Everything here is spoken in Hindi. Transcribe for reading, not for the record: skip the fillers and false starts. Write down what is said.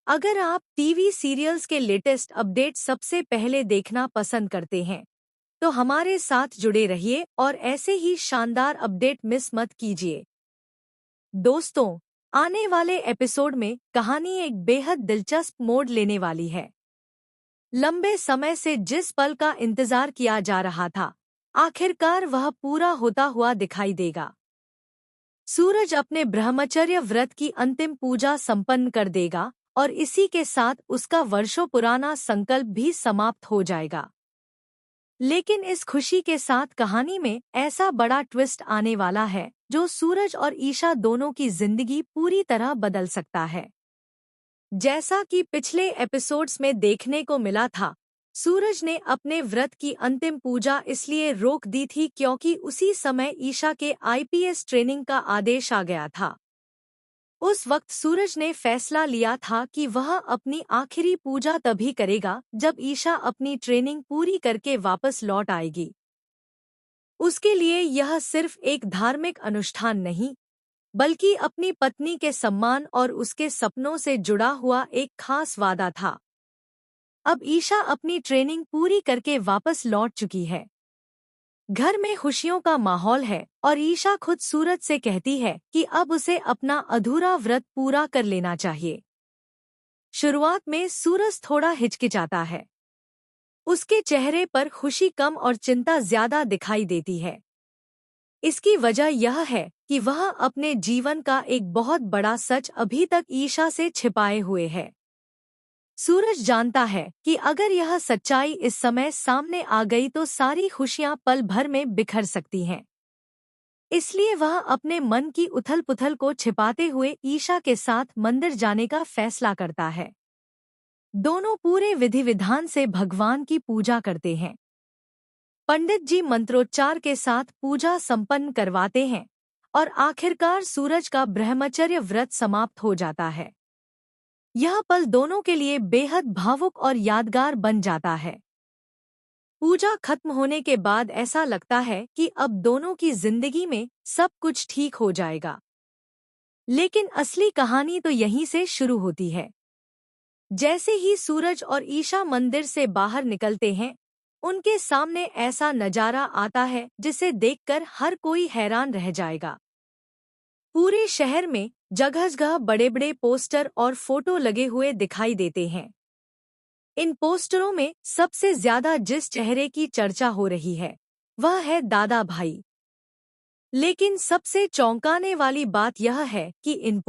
अगर आप टीवी सीरियल्स के लेटेस्ट अपडेट सबसे पहले देखना पसंद करते हैं, तो हमारे साथ जुड़े रहिए और ऐसे ही शानदार अपडेट मिस मत कीजिए। दोस्तों, आने वाले एपिसोड में कहानी एक बेहद दिलचस्प मोड़ लेने वाली है। लंबे समय से जिस पल का इंतजार किया जा रहा था, आखिरकार वह पूरा होता हुआ दिखाई देगा। सूरज अपने ब्रह्मचर्य व्रत की अंतिम पूजा संपन्न कर देगा और इसी के साथ उसका वर्षों पुराना संकल्प भी समाप्त हो जाएगा। लेकिन इस खुशी के साथ कहानी में ऐसा बड़ा ट्विस्ट आने वाला है जो सूरज और ईशा दोनों की जिंदगी पूरी तरह बदल सकता है। जैसा कि पिछले एपिसोड्स में देखने को मिला था, सूरज ने अपने व्रत की अंतिम पूजा इसलिए रोक दी थी क्योंकि उसी समय ईशा के आईपीएस ट्रेनिंग का आदेश आ गया था। उस वक्त सूरज ने फैसला लिया था कि वह अपनी आखिरी पूजा तभी करेगा जब ईशा अपनी ट्रेनिंग पूरी करके वापस लौट आएगी। उसके लिए यह सिर्फ एक धार्मिक अनुष्ठान नहीं, बल्कि अपनी पत्नी के सम्मान और उसके सपनों से जुड़ा हुआ एक खास वादा था। अब ईशा अपनी ट्रेनिंग पूरी करके वापस लौट चुकी है। घर में खुशियों का माहौल है और ईशा खुद सूरज से कहती है कि अब उसे अपना अधूरा व्रत पूरा कर लेना चाहिए। शुरुआत में सूरज थोड़ा हिचकिचाता है। उसके चेहरे पर खुशी कम और चिंता ज्यादा दिखाई देती है। इसकी वजह यह है कि वह अपने जीवन का एक बहुत बड़ा सच अभी तक ईशा से छिपाए हुए है। सूरज जानता है कि अगर यह सच्चाई इस समय सामने आ गई तो सारी खुशियां पल भर में बिखर सकती हैं। इसलिए वह अपने मन की उथल-पुथल को छिपाते हुए ईशा के साथ मंदिर जाने का फैसला करता है। दोनों पूरे विधि-विधान से भगवान की पूजा करते हैं। पंडित जी मंत्रोच्चार के साथ पूजा संपन्न करवाते हैं और आखिरकार सूरज का ब्रह्मचर्य व्रत समाप्त हो जाता है। यह पल दोनों के लिए बेहद भावुक और यादगार बन जाता है। पूजा खत्म होने के बाद ऐसा लगता है कि अब दोनों की जिंदगी में सब कुछ ठीक हो जाएगा। लेकिन असली कहानी तो यहीं से शुरू होती है। जैसे ही सूरज और ईशा मंदिर से बाहर निकलते हैं, उनके सामने ऐसा नजारा आता है जिसे देखकर हर कोई हैरान रह जाएगा। पूरे शहर में जगह-जगह बड़े-बड़े पोस्टर और फोटो लगे हुए दिखाई देते हैं। इन पोस्टरों में सबसे ज्यादा जिस चेहरे की चर्चा हो रही है, वह है दादा भाई। लेकिन सबसे चौंकाने वाली बात यह है कि इन